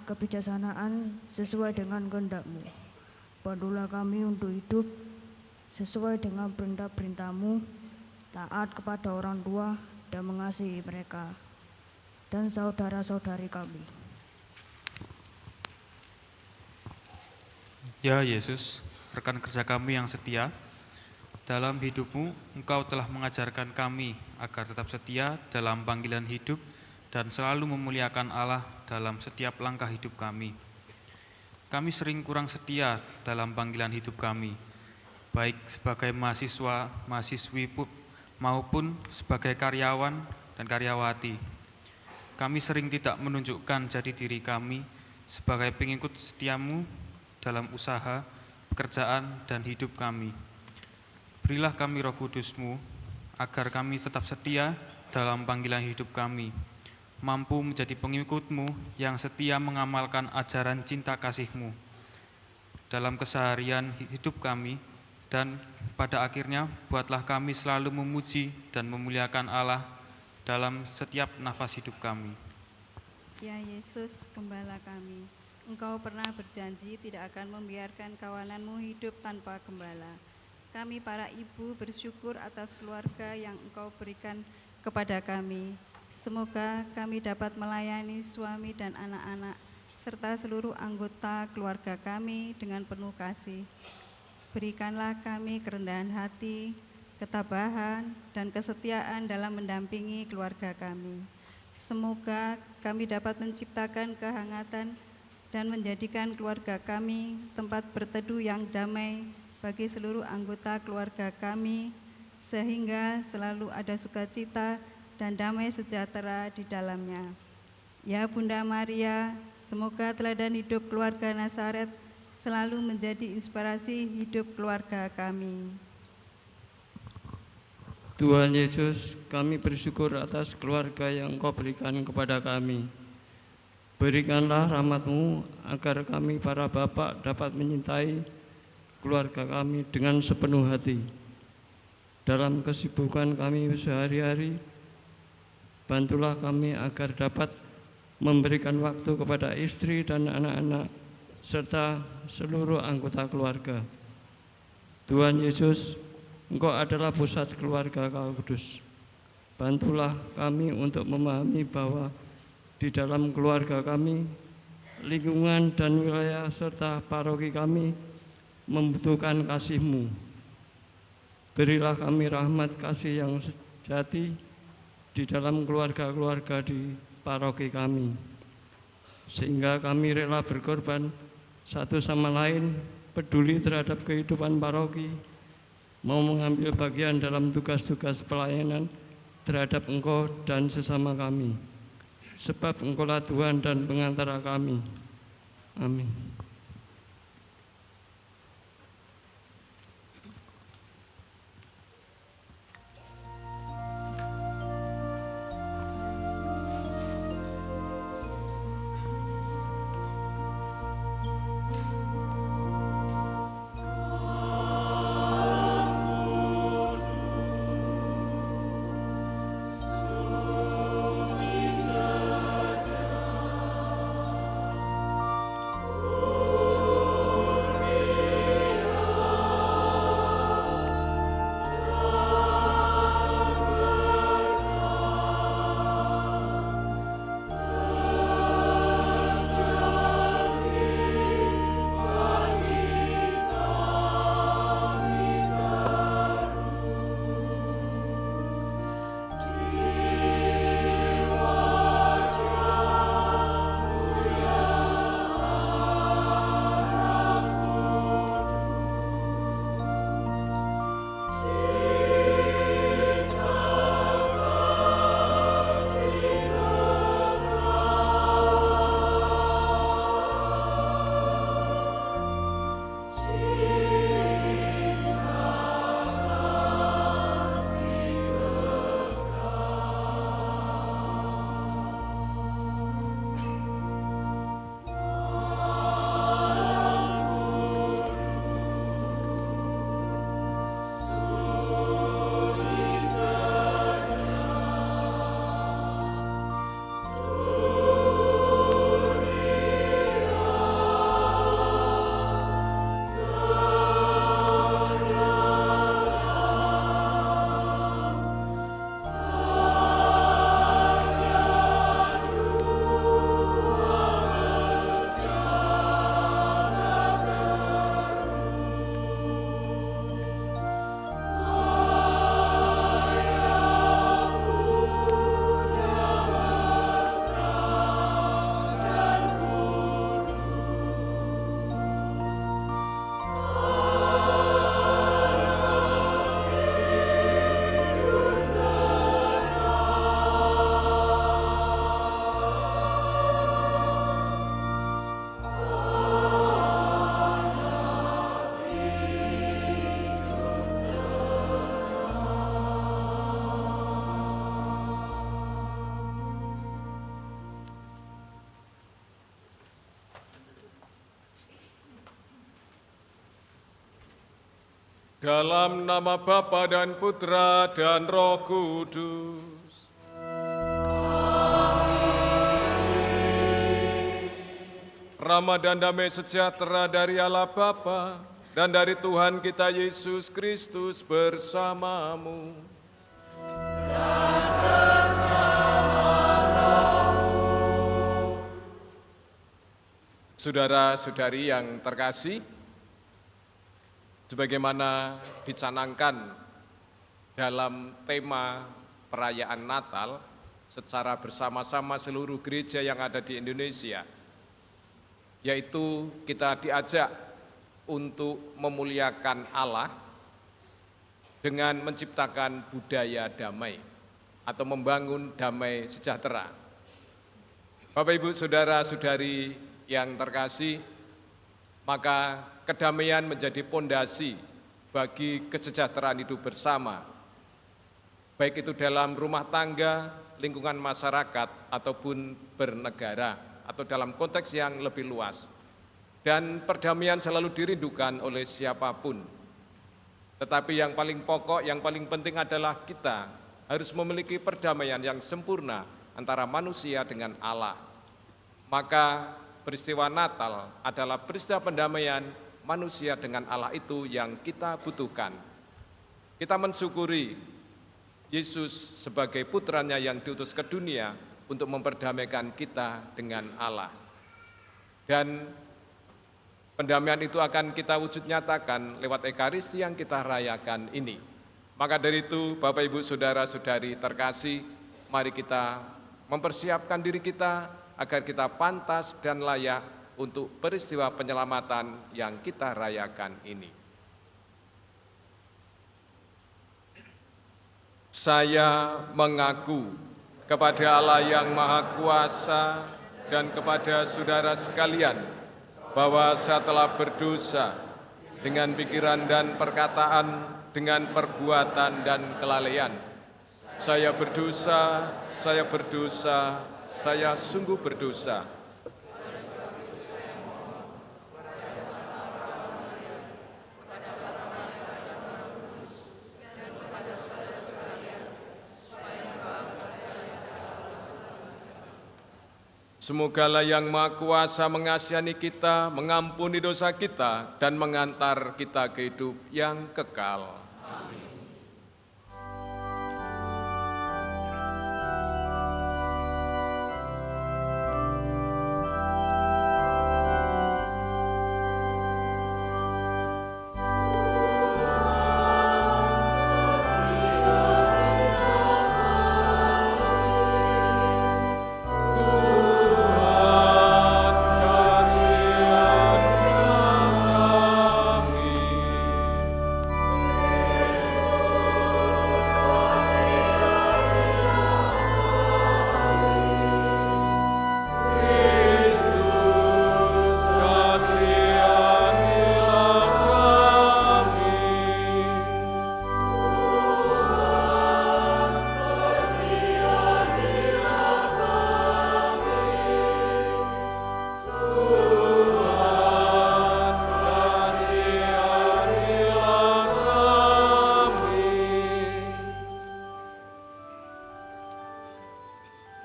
kebijaksanaan sesuai dengan kehendak-Mu. Bantulah kami untuk hidup sesuai dengan perintah-perintah-Mu, taat kepada orang tua dan mengasihi mereka dan saudara-saudari kami. Ya Yesus, rekan kerja kami yang setia, dalam hidupmu Engkau telah mengajarkan kami agar tetap setia dalam panggilan hidup dan selalu memuliakan Allah dalam setiap langkah hidup kami. Kami sering kurang setia dalam panggilan hidup kami, baik sebagai mahasiswa, mahasiswi maupun sebagai karyawan dan karyawati. Kami sering tidak menunjukkan jati diri kami sebagai pengikut setiamu dalam usaha, pekerjaan, dan hidup kami. Berilah kami Roh Kudus-Mu agar kami tetap setia dalam panggilan hidup kami, mampu menjadi pengikut-Mu yang setia mengamalkan ajaran cinta kasih-Mu dalam keseharian hidup kami, dan pada akhirnya buatlah kami selalu memuji dan memuliakan Allah dalam setiap nafas hidup kami. Ya Yesus, Gembala kami, Engkau pernah berjanji tidak akan membiarkan kawanan-Mu hidup tanpa gembala. Kami para ibu bersyukur atas keluarga yang Engkau berikan kepada kami. Semoga kami dapat melayani suami dan anak-anak serta seluruh anggota keluarga kami dengan penuh kasih. Berikanlah kami kerendahan hati, ketabahan, dan kesetiaan dalam mendampingi keluarga kami. Semoga kami dapat menciptakan kehangatan dan menjadikan keluarga kami tempat berteduh yang damai bagi seluruh anggota keluarga kami, sehingga selalu ada sukacita dan damai sejahtera di dalamnya. Ya Bunda Maria, semoga teladan hidup keluarga Nazaret selalu menjadi inspirasi hidup keluarga kami. Tuhan Yesus, kami bersyukur atas keluarga yang Engkau berikan kepada kami. Berikanlah rahmat-Mu agar kami para bapak dapat menyintai keluarga kami dengan sepenuh hati. Dalam kesibukan kami sehari-hari, bantulah kami agar dapat memberikan waktu kepada istri dan anak-anak serta seluruh anggota keluarga. Tuhan Yesus, Engkau adalah pusat keluarga Kau Kudus. Bantulah kami untuk memahami bahwa di dalam keluarga kami, lingkungan dan wilayah serta paroki kami membutuhkan kasih-Mu. Berilah kami rahmat kasih yang sejati di dalam keluarga-keluarga di paroki kami, sehingga kami rela berkorban satu sama lain, peduli terhadap kehidupan paroki, mau mengambil bagian dalam tugas-tugas pelayanan terhadap Engkau dan sesama kami. Sebab Engkaulah Tuhan dan pengantara kami. Amin. Oh Dalam nama Bapa dan Putra dan Roh Kudus. Rahmat dan damai sejahtera dari Allah Bapa dan dari Tuhan kita Yesus Kristus bersamamu. Saudara-saudari yang terkasih, sebagaimana dicanangkan dalam tema perayaan Natal secara bersama-sama seluruh gereja yang ada di Indonesia, yaitu kita diajak untuk memuliakan Allah dengan menciptakan budaya damai atau membangun damai sejahtera. Bapak, Ibu, saudara-saudari yang terkasih, maka kedamaian menjadi pondasi bagi kesejahteraan hidup bersama, baik itu dalam rumah tangga, lingkungan masyarakat, ataupun bernegara, atau dalam konteks yang lebih luas. Dan perdamaian selalu dirindukan oleh siapapun. Tetapi yang paling pokok, yang paling penting adalah kita harus memiliki perdamaian yang sempurna antara manusia dengan Allah. Maka peristiwa Natal adalah peristiwa pendamaian manusia dengan Allah itu yang kita butuhkan. Kita mensyukuri Yesus sebagai putranya yang diutus ke dunia untuk memperdamaikan kita dengan Allah. Dan pendamaian itu akan kita wujud nyatakan lewat Ekaristi yang kita rayakan ini. Maka dari itu, Bapak, Ibu, saudara-saudari terkasih, mari kita mempersiapkan diri kita agar kita pantas dan layak untuk peristiwa penyelamatan yang kita rayakan ini. Saya mengaku kepada Allah yang Maha Kuasa dan kepada saudara sekalian bahwa saya telah berdosa dengan pikiran dan perkataan, dengan perbuatan dan kelalaian. Saya berdosa, saya sungguh berdosa. Semogalah yang Maha Kuasa mengasihani kita, mengampuni dosa kita, dan mengantar kita ke hidup yang kekal.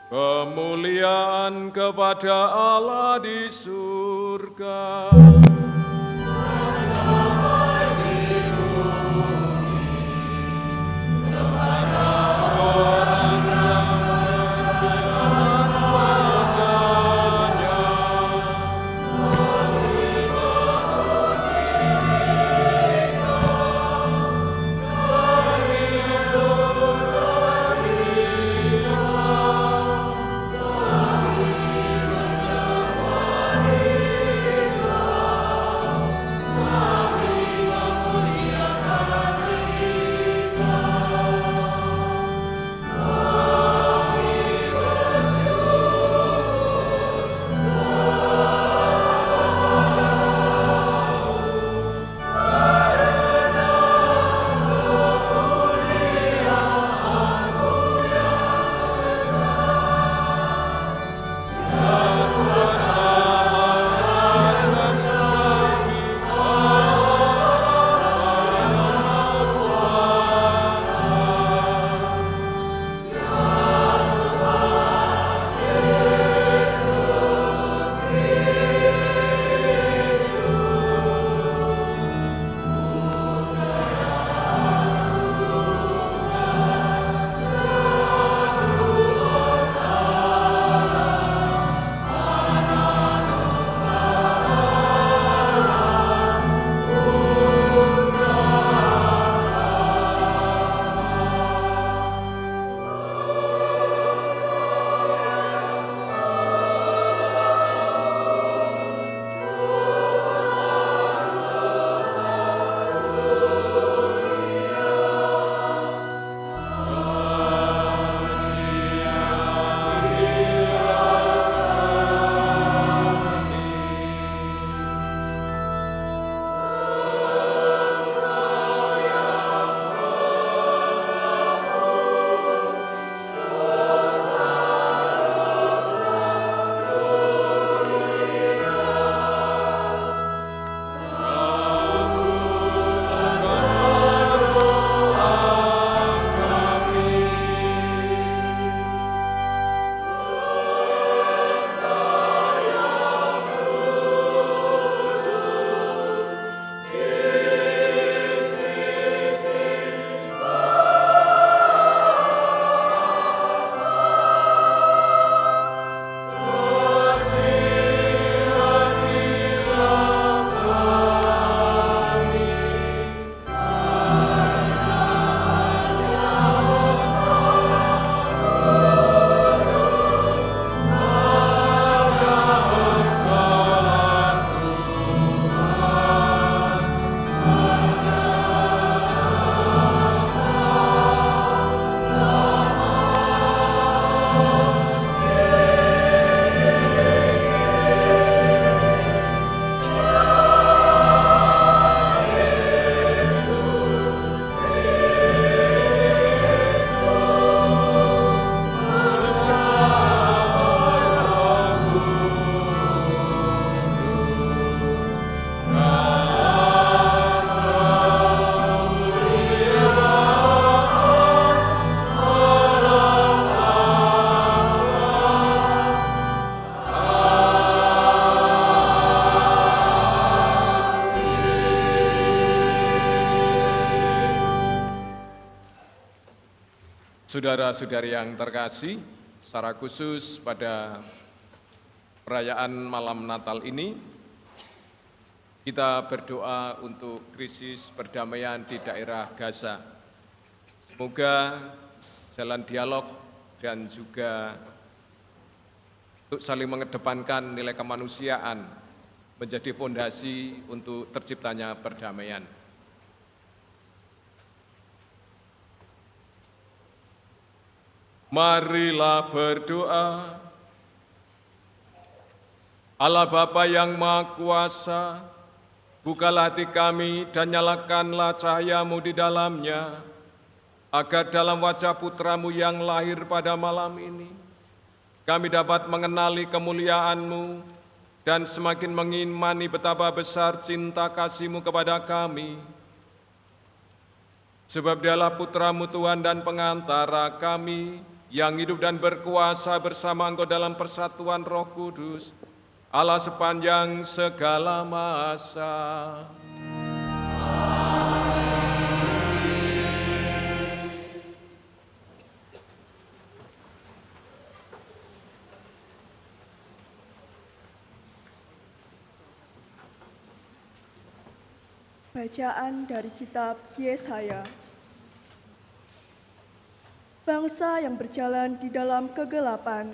Kemuliaan kepada Allah di surga. Saudara-saudari yang terkasih, secara khusus pada perayaan malam Natal ini, kita berdoa untuk krisis perdamaian di daerah Gaza. Semoga jalan dialog dan juga untuk saling mengedepankan nilai kemanusiaan menjadi fondasi untuk terciptanya perdamaian. Marilah berdoa. Allah Bapa yang Maha Kuasa, bukalah hati kami dan nyalakanlah cahaya-Mu di dalamnya, agar dalam wajah Putra-Mu yang lahir pada malam ini, kami dapat mengenali kemuliaan-Mu dan semakin mengimani betapa besar cinta kasih-Mu kepada kami. Sebab Dialah Putra-Mu Tuhan dan pengantara kami, yang hidup dan berkuasa bersama Engkau dalam persatuan Roh Kudus, Allah sepanjang segala masa. Bacaan dari kitab Yesaya. Bangsa yang berjalan di dalam kegelapan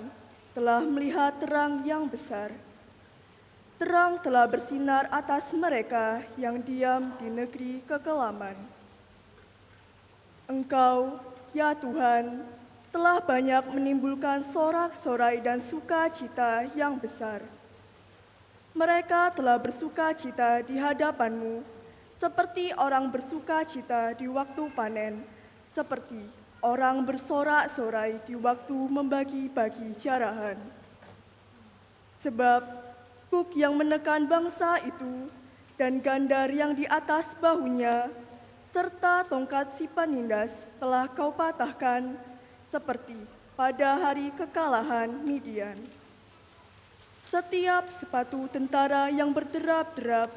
telah melihat terang yang besar. Terang telah bersinar atas mereka yang diam di negeri kekelaman. Engkau, ya Tuhan, telah banyak menimbulkan sorak-sorai dan sukacita yang besar. Mereka telah bersukacita di hadapan-Mu, seperti orang bersukacita di waktu panen, seperti orang bersorak-sorai di waktu membagi-bagi jarahan. Sebab buk yang menekan bangsa itu dan gandar yang di atas bahunya, serta tongkat si penindas telah Kau patahkan seperti pada hari kekalahan Midian. Setiap sepatu tentara yang berderap-derap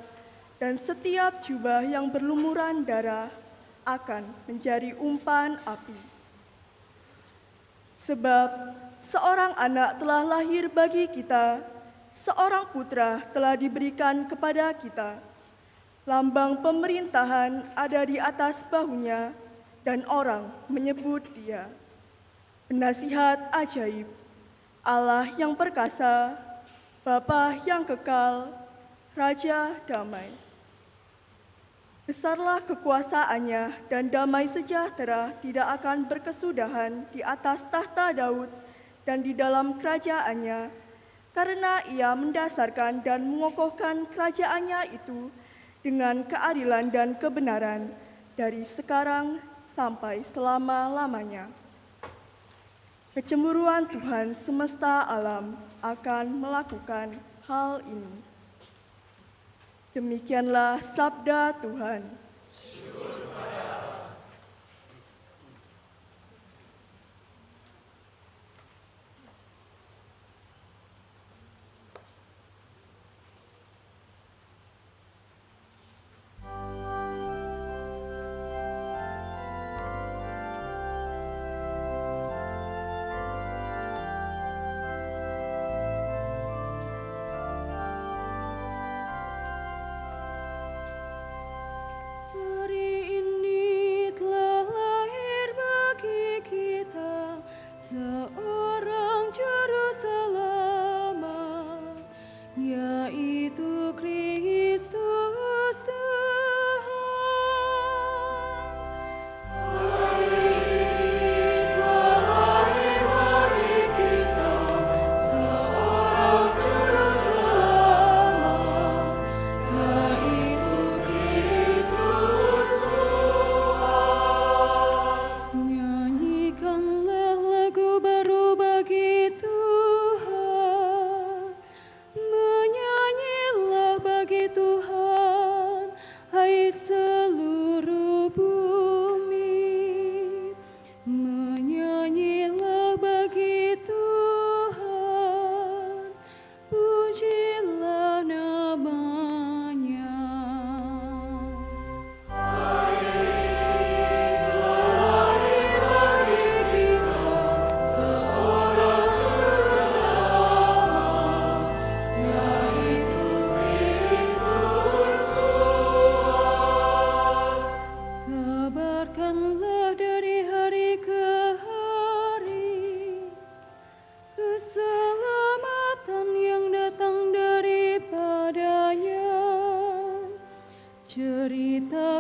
dan setiap jubah yang berlumuran darah akan menjadi umpan api. Sebab seorang anak telah lahir bagi kita, seorang putra telah diberikan kepada kita. Lambang pemerintahan ada di atas bahunya, dan orang menyebut Dia Penasihat Ajaib, Allah yang perkasa, Bapa yang kekal, Raja damai. Besarlah kekuasaannya dan damai sejahtera tidak akan berkesudahan di atas tahta Daud dan di dalam kerajaannya, karena Ia mendasarkan dan mengokohkan kerajaannya itu dengan keadilan dan kebenaran dari sekarang sampai selama-lamanya. Kecemburuan Tuhan semesta alam akan melakukan hal ini. Demikianlah sabda Tuhan.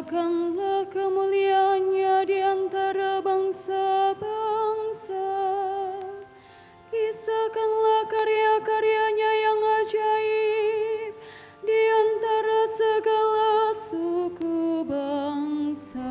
Nyatakanlah kemuliaannya di antara bangsa-bangsa. Kisahkanlah karya-karyanya yang ajaib di antara segala suku bangsa.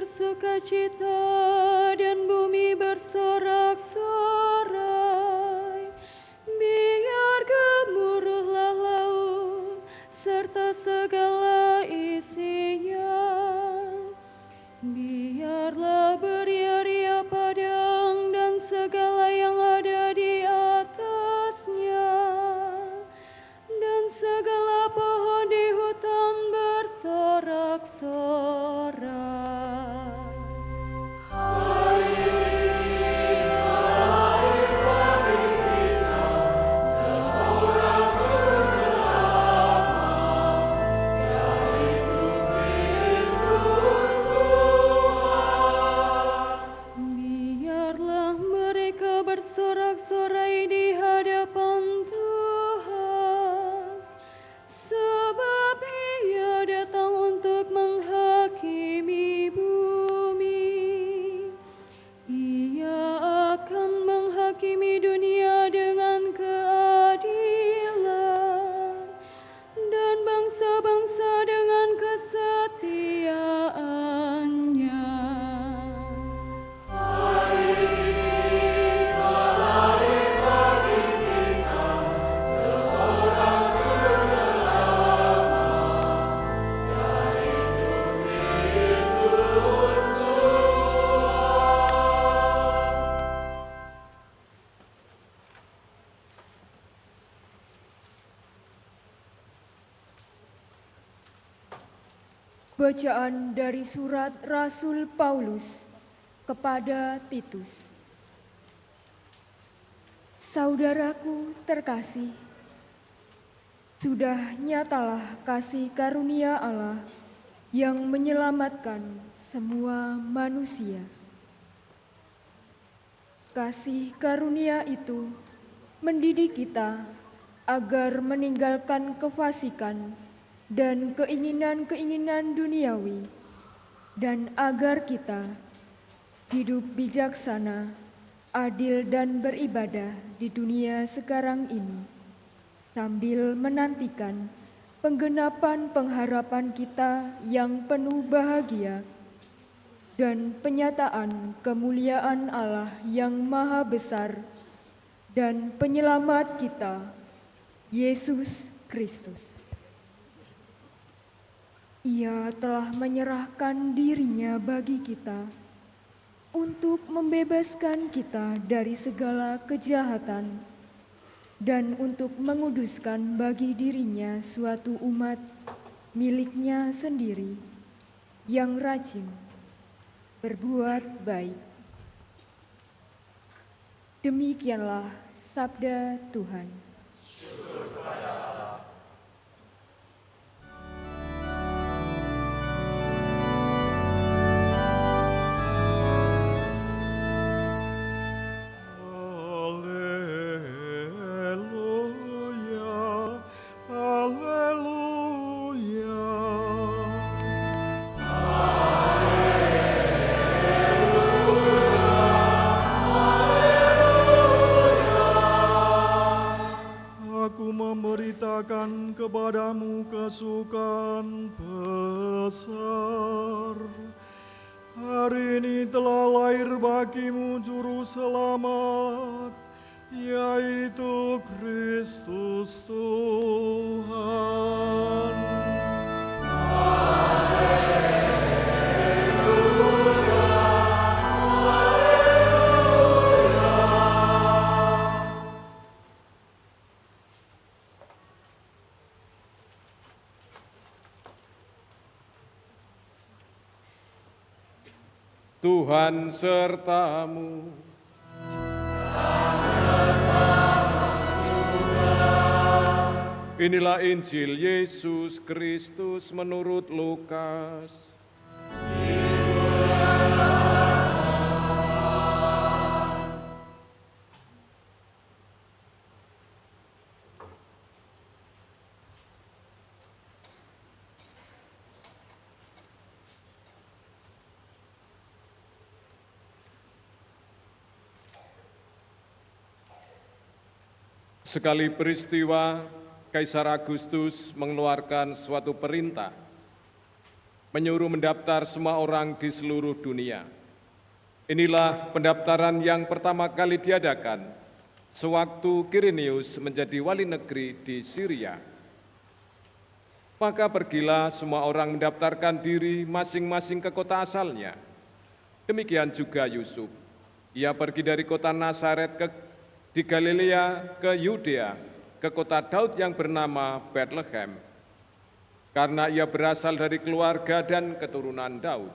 Bersukacita dan bumi bersorak-sorai, biar gemuruhlah laut serta segala isinya. Biarlah beria-ria padang dan segala yang ada di atasnya, dan segala pohon di hutan bersorak-sorai. Bersorak-sorai di hadapan Tuhan, sebab Ia datang untuk menghakimi bumi. Ia akan menghakimi dunia dengan keadilan dan bangsa-bangsa dengan kesetiaannya. Bacaan dari surat Rasul Paulus kepada Titus. Saudaraku terkasih, sudah nyatalah kasih karunia Allah yang menyelamatkan semua manusia. Kasih karunia itu mendidik kita agar meninggalkan kefasikan dan keinginan-keinginan duniawi, dan agar kita hidup bijaksana, adil dan beribadah di dunia sekarang ini, sambil menantikan penggenapan pengharapan kita yang penuh bahagia dan penyataan kemuliaan Allah yang maha besar dan penyelamat kita, Yesus Kristus. Ia telah menyerahkan dirinya bagi kita untuk membebaskan kita dari segala kejahatan dan untuk menguduskan bagi dirinya suatu umat miliknya sendiri yang rajin berbuat baik. Demikianlah sabda Tuhan. Syukur kepada Allah. Kepadamu kesukaan besar. Hari ini telah lahir bagimu Juru Selamat, yaitu Kristus Tuhan. Tuhan sertamu. Inilah Injil Yesus Kristus menurut Lukas. Sekali peristiwa, Kaisar Agustus mengeluarkan suatu perintah, menyuruh mendaftar semua orang di seluruh dunia. Inilah pendaftaran yang pertama kali diadakan sewaktu Quirinius menjadi wali negeri di Syria. Maka pergilah semua orang mendaftarkan diri masing-masing ke kota asalnya. Demikian juga Yusuf. Ia pergi dari kota Nazaret di Galilea ke Yudea, ke kota Daud yang bernama Bethlehem, karena ia berasal dari keluarga dan keturunan Daud,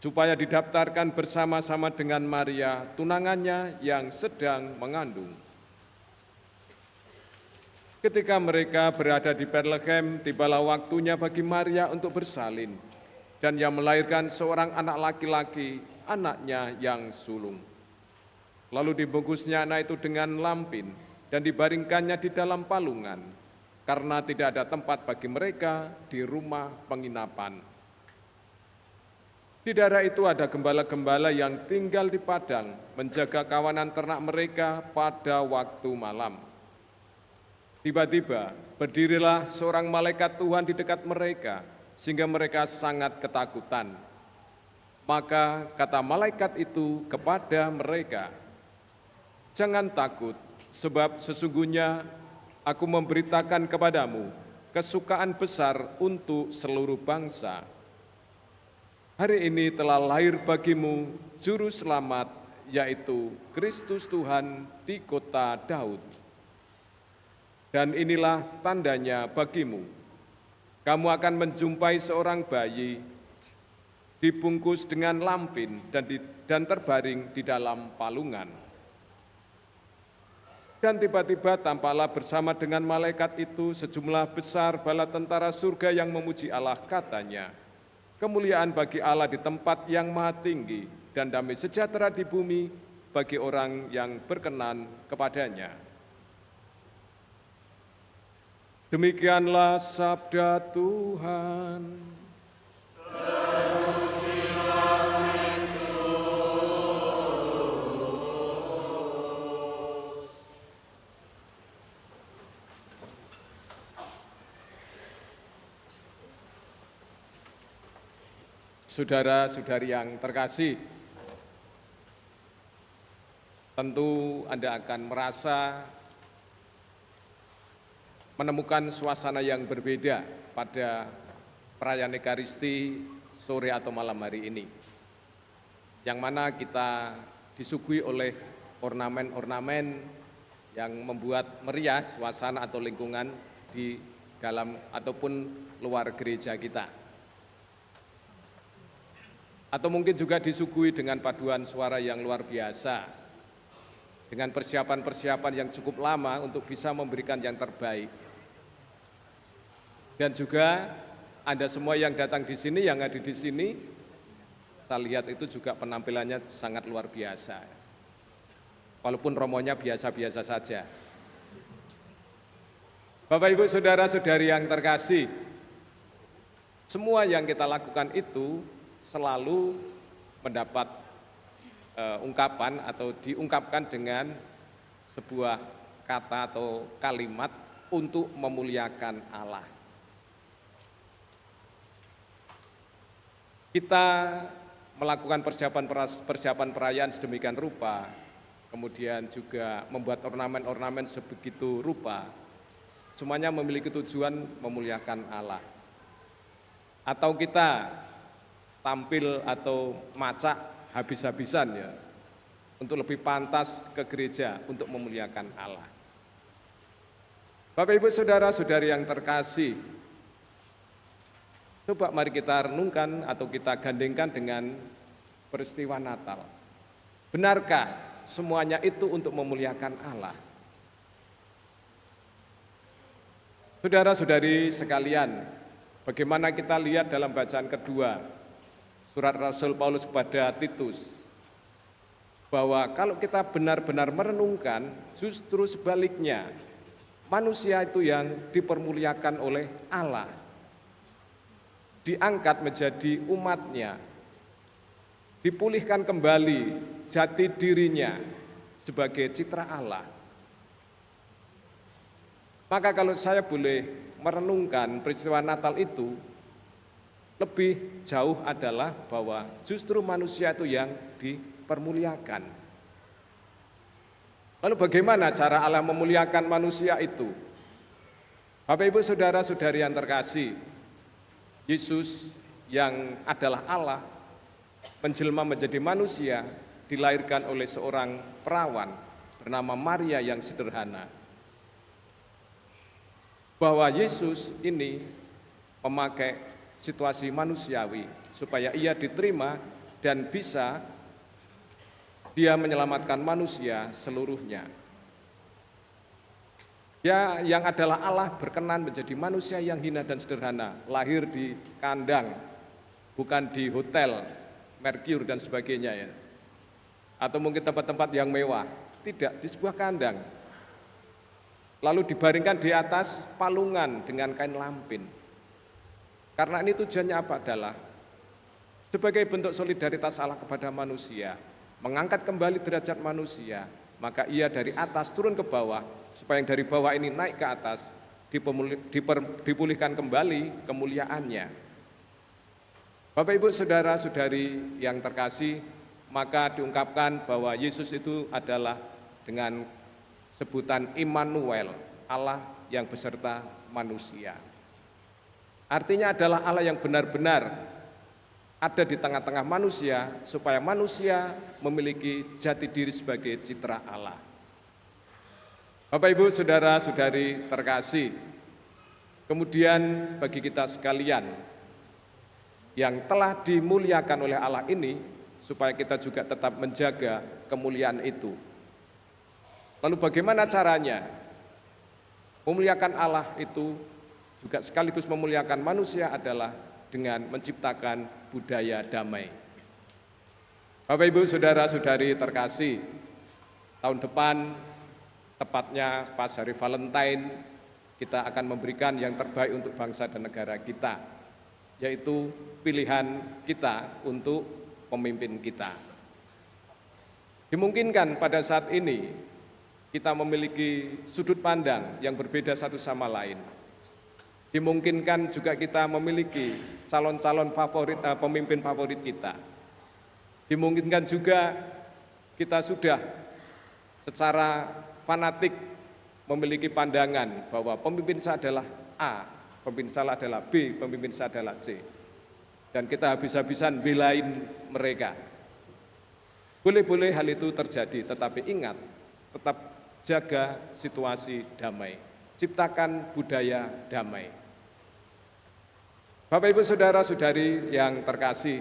supaya didaftarkan bersama-sama dengan Maria, tunangannya yang sedang mengandung. Ketika mereka berada di Bethlehem, tibalah waktunya bagi Maria untuk bersalin, dan ia melahirkan seorang anak laki-laki, anaknya yang sulung. Lalu dibungkusnya anak itu dengan lampin dan dibaringkannya di dalam palungan, karena tidak ada tempat bagi mereka di rumah penginapan. Di daerah itu ada gembala-gembala yang tinggal di padang, menjaga kawanan ternak mereka pada waktu malam. Tiba-tiba berdirilah seorang malaikat Tuhan di dekat mereka, sehingga mereka sangat ketakutan. Maka kata malaikat itu kepada mereka, "Jangan takut, sebab sesungguhnya aku memberitakan kepadamu kesukaan besar untuk seluruh bangsa. Hari ini telah lahir bagimu Juru Selamat, yaitu Kristus Tuhan di kota Daud. Dan inilah tandanya bagimu, kamu akan menjumpai seorang bayi dibungkus dengan lampin dan terbaring di dalam palungan." Dan tiba-tiba tampaklah bersama dengan malaikat itu sejumlah besar bala tentara surga yang memuji Allah, katanya, "Kemuliaan bagi Allah di tempat yang maha tinggi, dan damai sejahtera di bumi bagi orang yang berkenan kepadanya." Demikianlah sabda Tuhan. Saudara-saudari yang terkasih, tentu Anda akan merasa menemukan suasana yang berbeda pada perayaan Ekaristi sore atau malam hari ini, yang mana kita disuguhi oleh ornamen-ornamen yang membuat meriah suasana atau lingkungan di dalam ataupun luar gereja kita. Atau mungkin juga disuguhi dengan paduan suara yang luar biasa, dengan persiapan-persiapan yang cukup lama untuk bisa memberikan yang terbaik. Dan juga Anda semua yang datang di sini, yang hadir di sini, saya lihat itu juga penampilannya sangat luar biasa. Walaupun romonya biasa-biasa saja. Bapak, Ibu, saudara-saudari yang terkasih, semua yang kita lakukan itu selalu mendapat ungkapan atau diungkapkan dengan sebuah kata atau kalimat untuk memuliakan Allah. Kita melakukan persiapan perayaan sedemikian rupa, kemudian juga membuat ornamen-ornamen sebegitu rupa, semuanya memiliki tujuan memuliakan Allah. Atau kita tampil atau macak habis-habisan ya, untuk lebih pantas ke gereja untuk memuliakan Allah. Bapak, Ibu, saudara-saudari yang terkasih, coba mari kita renungkan atau kita gandengkan dengan peristiwa Natal. Benarkah semuanya itu untuk memuliakan Allah? Saudara-saudari sekalian, bagaimana kita lihat dalam bacaan kedua surat Rasul Paulus kepada Titus, bahwa kalau kita benar-benar merenungkan, justru sebaliknya, manusia itu yang dipermuliakan oleh Allah, diangkat menjadi umatnya, dipulihkan kembali jati dirinya sebagai citra Allah. Maka kalau saya boleh merenungkan peristiwa Natal itu, lebih jauh adalah bahwa justru manusia itu yang dipermuliakan. Lalu bagaimana cara Allah memuliakan manusia itu? Bapak Ibu saudara-saudari yang terkasih, Yesus yang adalah Allah menjelma menjadi manusia, dilahirkan oleh seorang perawan bernama Maria yang sederhana. Bahwa Yesus ini memakai situasi manusiawi supaya ia diterima dan bisa dia menyelamatkan manusia seluruhnya. Dia yang adalah Allah berkenan menjadi manusia yang hina dan sederhana, lahir di kandang, bukan di hotel, Merkur dan sebagainya ya. Atau mungkin tempat-tempat yang mewah, tidak, di sebuah kandang. Lalu dibaringkan di atas palungan dengan kain lampin. Karena ini tujuannya apa? Adalah sebagai bentuk solidaritas Allah kepada manusia, mengangkat kembali derajat manusia, maka ia dari atas turun ke bawah, supaya yang dari bawah ini naik ke atas, dipulihkan kembali kemuliaannya. Bapak Ibu saudara-saudari yang terkasih, maka diungkapkan bahwa Yesus itu adalah dengan sebutan Immanuel, Allah yang beserta manusia. Artinya adalah Allah yang benar-benar ada di tengah-tengah manusia, supaya manusia memiliki jati diri sebagai citra Allah. Bapak Ibu saudara-saudari terkasih, kemudian bagi kita sekalian yang telah dimuliakan oleh Allah ini, supaya kita juga tetap menjaga kemuliaan itu. Lalu bagaimana caranya? Memuliakan Allah itu juga sekaligus memuliakan manusia adalah dengan menciptakan budaya damai. Bapak Ibu saudara-saudari terkasih, tahun depan tepatnya pas hari Valentine, kita akan memberikan yang terbaik untuk bangsa dan negara kita, yaitu pilihan kita untuk pemimpin kita. Dimungkinkan pada saat ini kita memiliki sudut pandang yang berbeda satu sama lain. Dimungkinkan juga kita memiliki calon-calon favorit, pemimpin favorit kita. Dimungkinkan juga kita sudah secara fanatik memiliki pandangan bahwa pemimpin saya adalah A, pemimpin saya adalah B, pemimpin saya adalah C. Dan kita habis-habisan belain mereka. Boleh-boleh hal itu terjadi, tetapi ingat, tetap jaga situasi damai, ciptakan budaya damai. Bapak Ibu saudara-saudari yang terkasih,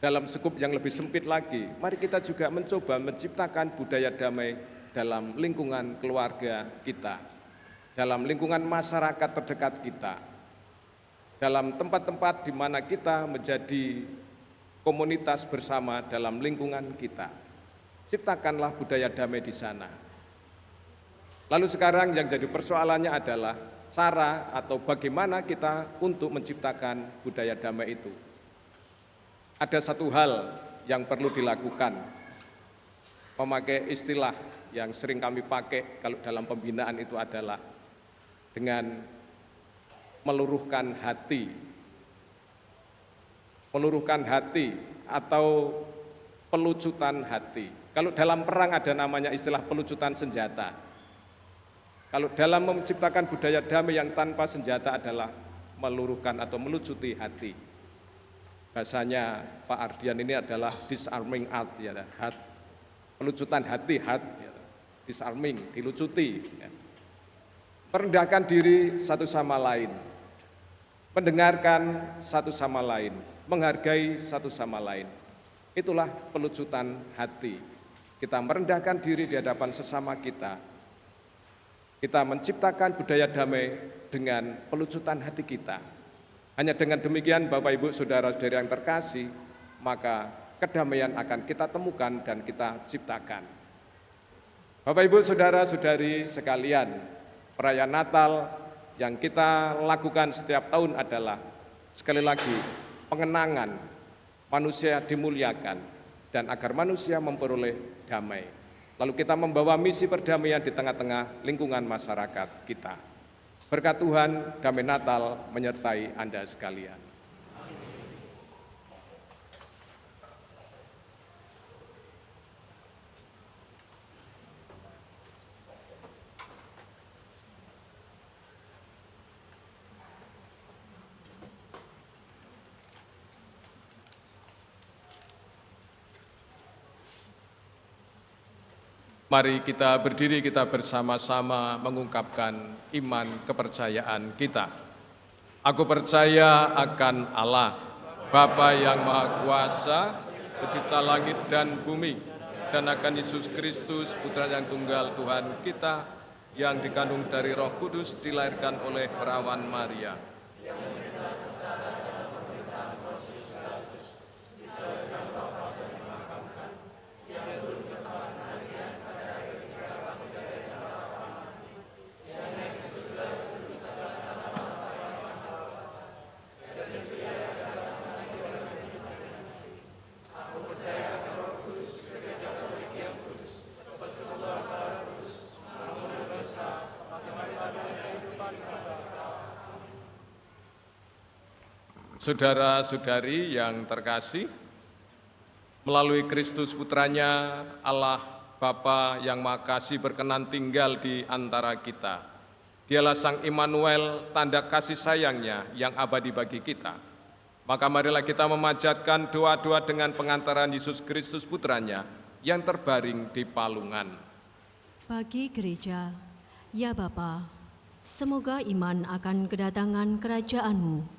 dalam skup yang lebih sempit lagi, mari kita juga mencoba menciptakan budaya damai dalam lingkungan keluarga kita, dalam lingkungan masyarakat terdekat kita, dalam tempat-tempat di mana kita menjadi komunitas bersama dalam lingkungan kita. Ciptakanlah budaya damai di sana. Lalu sekarang yang jadi persoalannya adalah cara atau bagaimana kita untuk menciptakan budaya damai itu. Ada satu hal yang perlu dilakukan, memakai istilah yang sering kami pakai kalau dalam pembinaan itu adalah dengan meluruhkan hati. Meluruhkan hati atau pelucutan hati. Kalau dalam perang ada namanya istilah pelucutan senjata. Kalau dalam menciptakan budaya damai yang tanpa senjata adalah meluruhkan atau melucuti hati. Bahasanya Pak Ardian ini adalah disarming art, ya, pelucutan hati, disarming, dilucuti. Ya. Merendahkan diri satu sama lain, mendengarkan satu sama lain, menghargai satu sama lain. Itulah pelucutan hati. Kita merendahkan diri di hadapan sesama kita. Kita menciptakan budaya damai dengan pelucutan hati kita. Hanya dengan demikian Bapak Ibu Saudara-saudari yang terkasih, maka kedamaian akan kita temukan dan kita ciptakan. Bapak Ibu Saudara-saudari sekalian, perayaan Natal yang kita lakukan setiap tahun adalah sekali lagi pengenangan manusia dimuliakan dan agar manusia memperoleh damai. Lalu kita membawa misi perdamaian di tengah-tengah lingkungan masyarakat kita. Berkat Tuhan, damai Natal menyertai Anda sekalian. Mari kita berdiri, kita bersama-sama mengungkapkan iman kepercayaan kita. Aku percaya akan Allah, Bapa yang Maha Kuasa, pencipta langit dan bumi, dan akan Yesus Kristus, Putra yang tunggal Tuhan kita, yang dikandung dari Roh Kudus, dilahirkan oleh perawan Maria. Saudara-saudari yang terkasih, melalui Kristus Putranya, Allah Bapa yang Maha Kasih berkenan tinggal di antara kita. Dialah Sang Immanuel, tanda kasih sayangnya yang abadi bagi kita. Maka marilah kita memanjatkan doa-doa dengan pengantaran Yesus Kristus Putranya yang terbaring di palungan. Bagi gereja, ya Bapa, semoga iman akan kedatangan kerajaan-Mu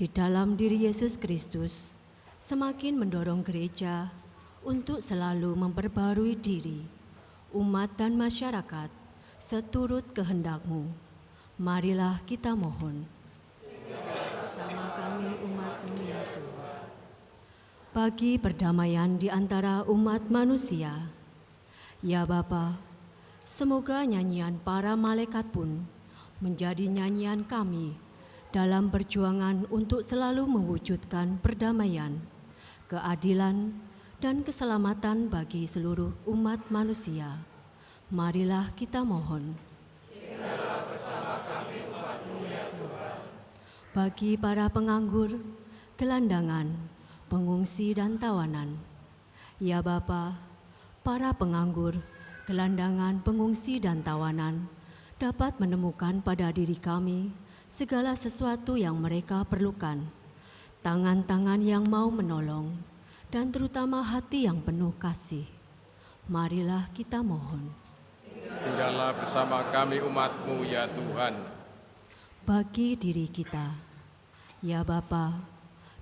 di dalam diri Yesus Kristus semakin mendorong gereja untuk selalu memperbarui diri, umat dan masyarakat seturut kehendak-Mu. Marilah kita mohon. Bersama kami umat-Mu ya Tuhan. Bagi perdamaian di antara umat manusia, ya Bapa, semoga nyanyian para malaikat pun menjadi nyanyian kami dalam perjuangan untuk selalu mewujudkan perdamaian, keadilan, dan keselamatan bagi seluruh umat manusia. Marilah kita mohon. Tinggallah bersama kami umat-Mu ya Tuhan. Bagi para penganggur, gelandangan, pengungsi dan tawanan, ya Bapa, para penganggur, gelandangan, pengungsi dan tawanan dapat menemukan pada diri kami segala sesuatu yang mereka perlukan, tangan-tangan yang mau menolong, dan terutama hati yang penuh kasih. Marilah kita mohon. Tinggallah bersama kami umat-Mu ya Tuhan. Bagi diri kita, ya Bapa,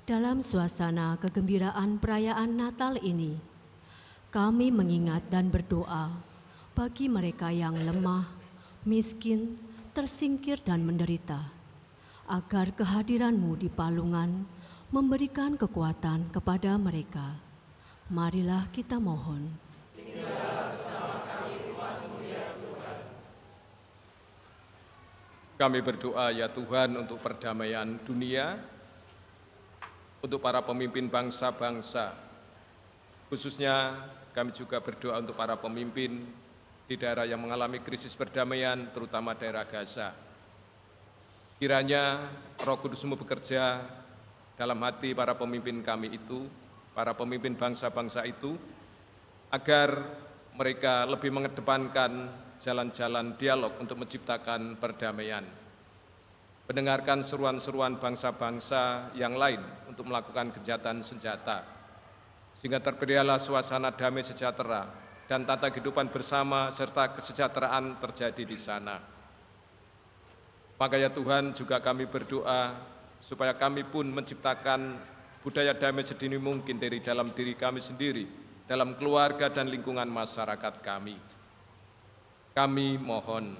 dalam suasana kegembiraan perayaan Natal ini, kami mengingat dan berdoa bagi mereka yang lemah, miskin, tersingkir dan menderita, agar kehadiran-Mu di palungan memberikan kekuatan kepada mereka. Marilah kita mohon. Tinggallah bersama kami umat-Mu ya Tuhan. Kami berdoa ya Tuhan untuk perdamaian dunia, untuk para pemimpin bangsa-bangsa. Khususnya kami juga berdoa untuk para pemimpin di daerah yang mengalami krisis perdamaian, terutama daerah Gaza. Kiranya Roh Kudus-Mu bekerja dalam hati para pemimpin kami itu, para pemimpin bangsa-bangsa itu, agar mereka lebih mengedepankan jalan-jalan dialog untuk menciptakan perdamaian. Mendengarkan seruan-seruan bangsa-bangsa yang lain untuk melakukan gencatan senjata, sehingga terperialah suasana damai sejahtera dan tata kehidupan bersama serta kesejahteraan terjadi di sana. Maka ya Tuhan, juga kami berdoa supaya kami pun menciptakan budaya damai sedini mungkin dari dalam diri kami sendiri, dalam keluarga dan lingkungan masyarakat kami. Kami mohon.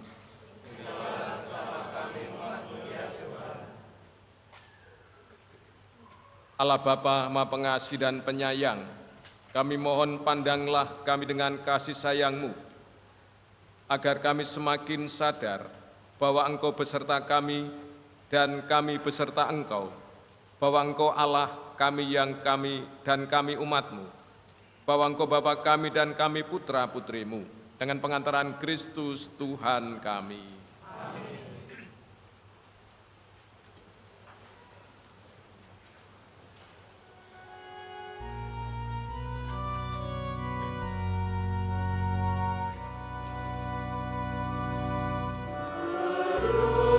Allah Bapa Maha Pengasih dan Penyayang, kami mohon pandanglah kami dengan kasih sayang-Mu, agar kami semakin sadar bahwa Engkau beserta kami dan kami beserta Engkau, bahwa Engkau Allah kami yang kami dan kami umat-Mu, bahwa Engkau Bapa kami dan kami putra-putri-Mu, dengan pengantaran Kristus Tuhan kami. Oh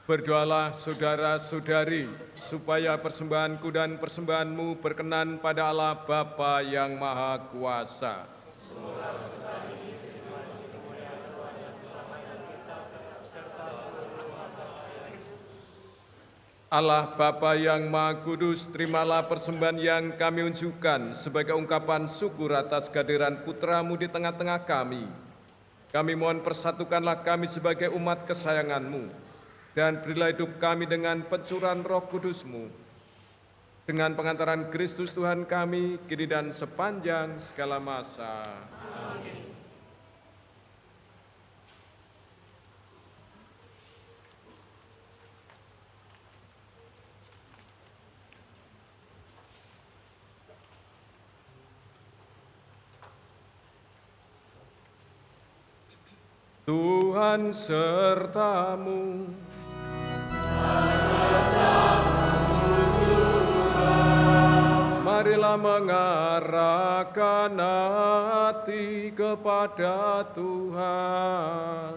Berdoalah saudara-saudari, supaya persembahanku dan persembahanmu berkenan pada Allah Bapa yang Maha Kuasa. Allah Bapa yang Maha Kudus, terimalah persembahan yang kami unjukkan sebagai ungkapan syukur atas kehadiran Putra-Mu di tengah-tengah kami. Kami mohon persatukanlah kami sebagai umat kesayangan-Mu, dan berilah hidup kami dengan pencurahan Roh Kudus-Mu. Dengan pengantaran Kristus Tuhan kami, kini dan sepanjang segala masa. Amin. Tuhan sertamu. Marilah mengarahkan hati kepada Tuhan.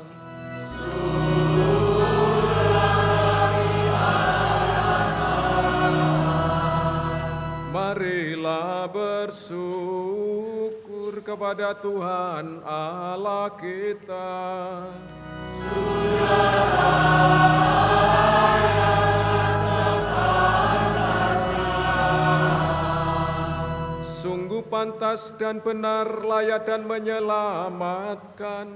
Marilah bersyukur kepada Tuhan Allah kita. Sungguh pantas dan benar, layak dan menyelamatkan,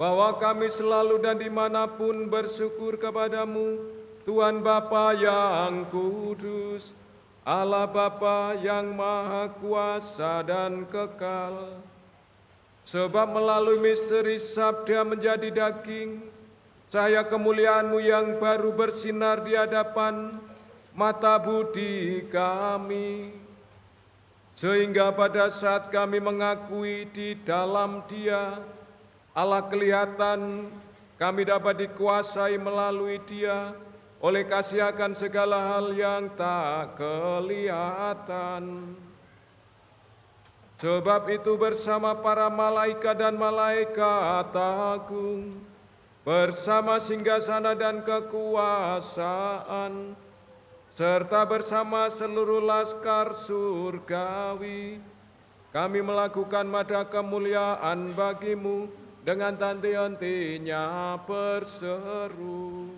bahwa kami selalu dan dimanapun bersyukur kepadamu, Tuhan Bapa yang kudus, Allah Bapa yang Maha Kuasa dan kekal. Sebab melalui misteri sabda menjadi daging, cahaya kemuliaan-Mu yang baru bersinar di hadapan mata budi kami. Sehingga pada saat kami mengakui di dalam Dia, Allah kelihatan, kami dapat dikuasai melalui Dia, oleh kasih akan segala hal yang tak kelihatan. Sebab itu bersama para malaikat dan malaikat agung, bersama singgasana dan kekuasaan, serta bersama seluruh laskar surgawi, kami melakukan mada kemuliaan bagi-Mu dengan henti-hentinya berseru.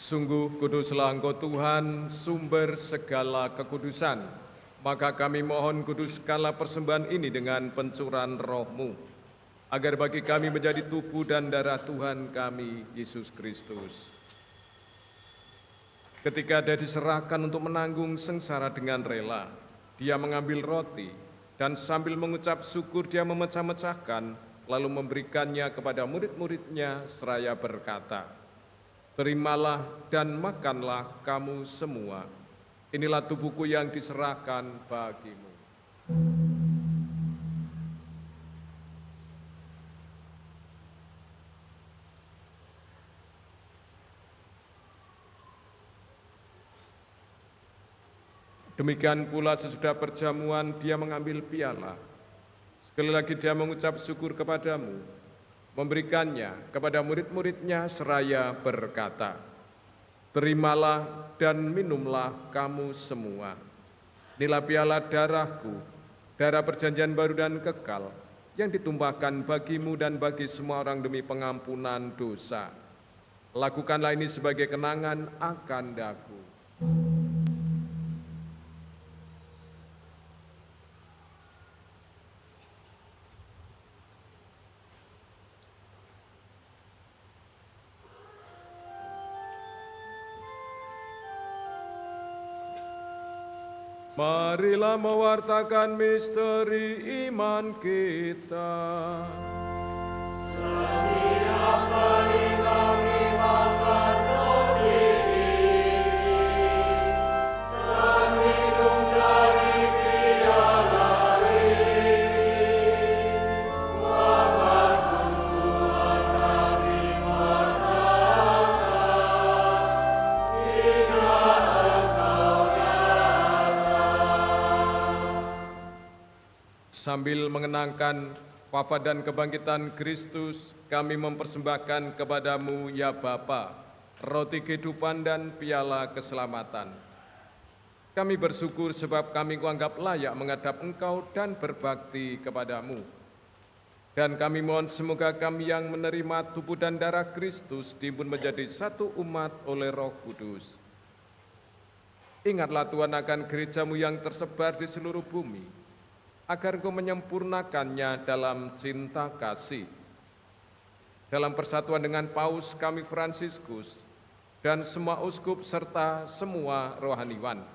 Sungguh kuduslah Engkau Tuhan, sumber segala kekudusan. Maka kami mohon kuduskanlah persembahan ini dengan pencurahan Roh-Mu, agar bagi kami menjadi tubuh dan darah Tuhan kami, Yesus Kristus. Ketika Dia diserahkan untuk menanggung sengsara dengan rela, Dia mengambil roti, dan sambil mengucap syukur Dia memecah-mecahkan, lalu memberikannya kepada murid-murid-Nya seraya berkata, "Terimalah dan makanlah kamu semua. Inilah tubuhku yang diserahkan bagimu." Demikian pula sesudah perjamuan Dia mengambil piala. Sekali lagi Dia mengucap syukur kepadamu, memberikannya kepada murid-muridnya seraya berkata, "Terimalah dan minumlah kamu semua. Inilah piala darahku, darah perjanjian baru dan kekal, yang ditumpahkan bagimu dan bagi semua orang demi pengampunan dosa. Lakukanlah ini sebagai kenangan akan daku." Marilah mewartakan misteri iman kita. Setiap kali kami makan roti ini dan minum dari piala ini, wafatmu Tuhan kami wartakan hingga Engkau Sambil mengenangkan wafat dan kebangkitan Kristus, kami mempersembahkan kepadamu, ya Bapa, roti kehidupan dan piala keselamatan. Kami bersyukur sebab kami kuanggap layak menghadap Engkau dan berbakti kepadamu. Dan kami mohon semoga kami yang menerima tubuh dan darah Kristus diimpun menjadi satu umat oleh Roh Kudus. Ingatlah Tuhan akan gerejamu yang tersebar di seluruh bumi, agar Engkau menyempurnakannya dalam cinta kasih. Dalam persatuan dengan Paus kami Fransiskus dan semua uskup serta semua rohaniwan.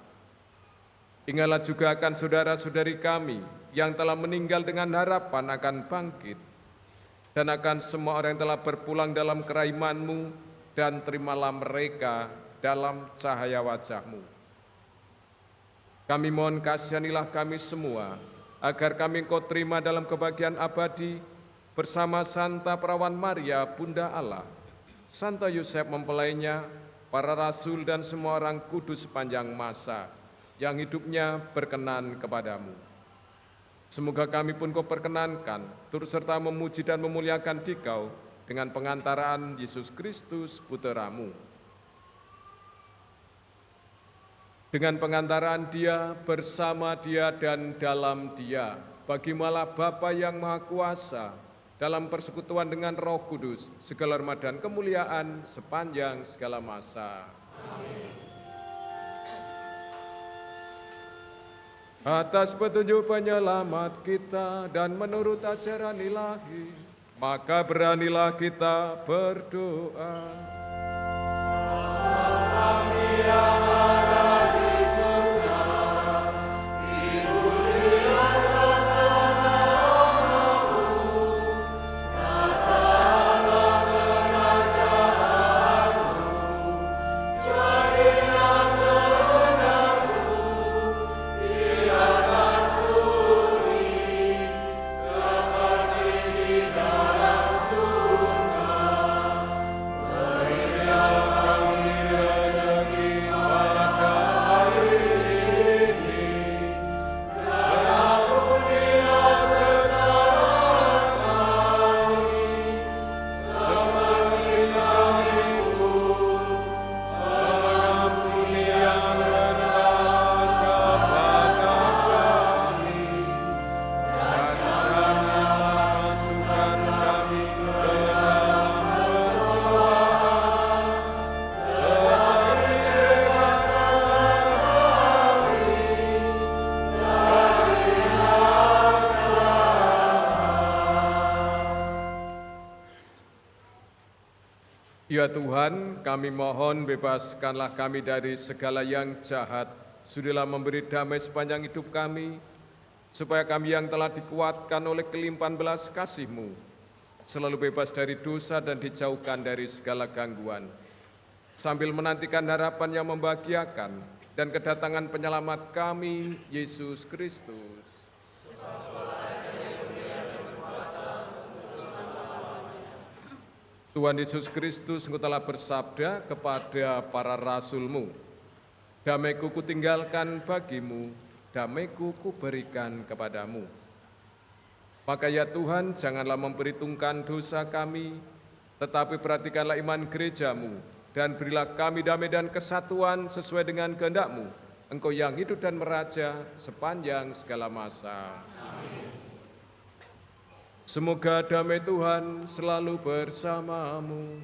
Ingatlah juga akan saudara-saudari kami yang telah meninggal dengan harapan akan bangkit, dan akan semua orang yang telah berpulang dalam keraiman-Mu, dan terimalah mereka dalam cahaya wajah-Mu. Kami mohon kasihanilah kami semua, agar kami Engkau terima dalam kebahagiaan abadi bersama Santa Perawan Maria, Bunda Allah, Santo Yosef mempelainya, para rasul dan semua orang kudus sepanjang masa yang hidupnya berkenan kepadamu. Semoga kami pun Kau perkenankan, turut serta memuji dan memuliakan Dikau dengan pengantaraan Yesus Kristus, Putra-Mu. Dengan pengantaraan Dia, bersama Dia, dan dalam Dia, bagimalah Bapa yang Maha Kuasa, dalam persekutuan dengan Roh Kudus, segala hormat dan kemuliaan sepanjang segala masa. Amin. Atas petunjuk penyelamat kita dan menurut ajaran ilahi, maka beranilah kita berdoa. Kami yang ada di surga, dimuliakan namamu, datanglah kerajaanmu, jadilah kehendakmu di atas bumi seperti di dalam surga. Berilah kami rezeki pada hari ini, dan ampunilah kesalahan kami, seperti kami pun mengampuni yang bersalah kepada kami. Dan janganlah masukkan kami ke dalam pencobaan, tetapi bebaskanlah kami dari yang jahat. Ya Tuhan, kami mohon bebaskanlah kami dari segala yang jahat. Sudilah memberi damai sepanjang hidup kami, supaya kami yang telah dikuatkan oleh kelimpahan belas kasih-Mu selalu bebas dari dosa dan dijauhkan dari segala gangguan, sambil menantikan harapan yang membahagiakan dan kedatangan penyelamat kami, Yesus Kristus. Tuhan Yesus Kristus, Engkau telah bersabda kepada para rasul-Mu, "Damai-Ku kutinggalkan bagimu, damai-Ku kuberikan kepadamu." Maka ya Tuhan, janganlah memperhitungkan dosa kami, tetapi perhatikanlah iman gereja-Mu, dan berilah kami damai dan kesatuan sesuai dengan kehendak-Mu, Engkau yang hidup dan meraja sepanjang segala masa. Amin. Semoga damai Tuhan selalu bersamamu.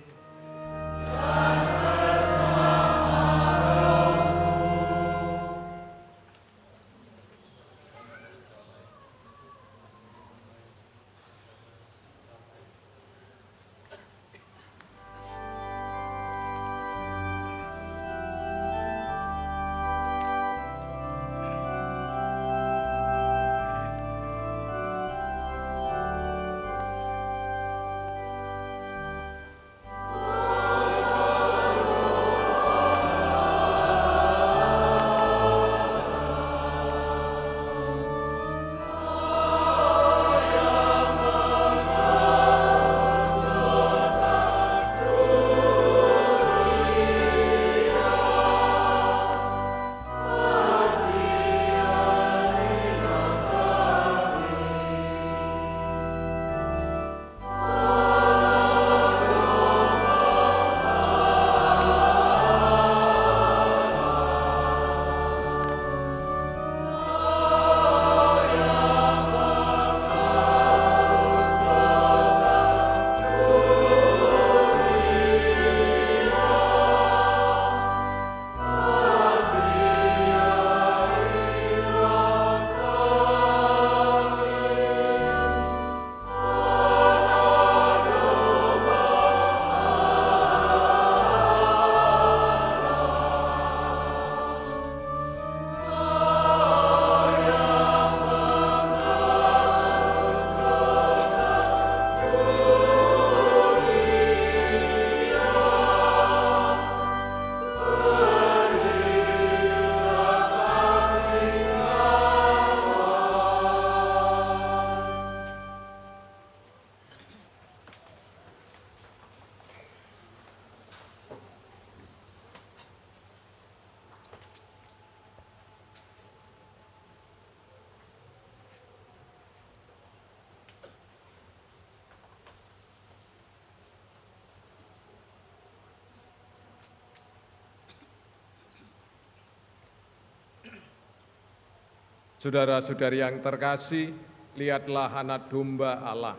Saudara-saudari yang terkasih, lihatlah anak domba Allah.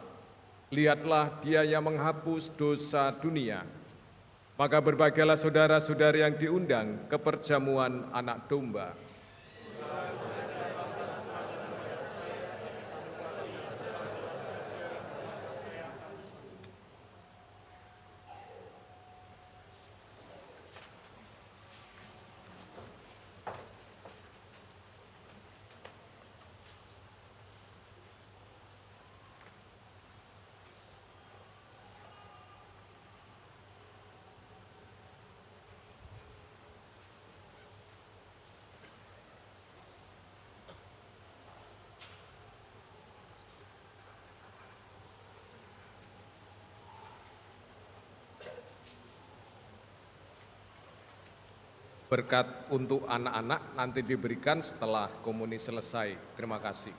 Lihatlah Dia yang menghapus dosa dunia. Maka berbahagialah saudara-saudari yang diundang ke perjamuan anak domba. Berkat untuk anak-anak nanti diberikan setelah komuni selesai. Terima kasih.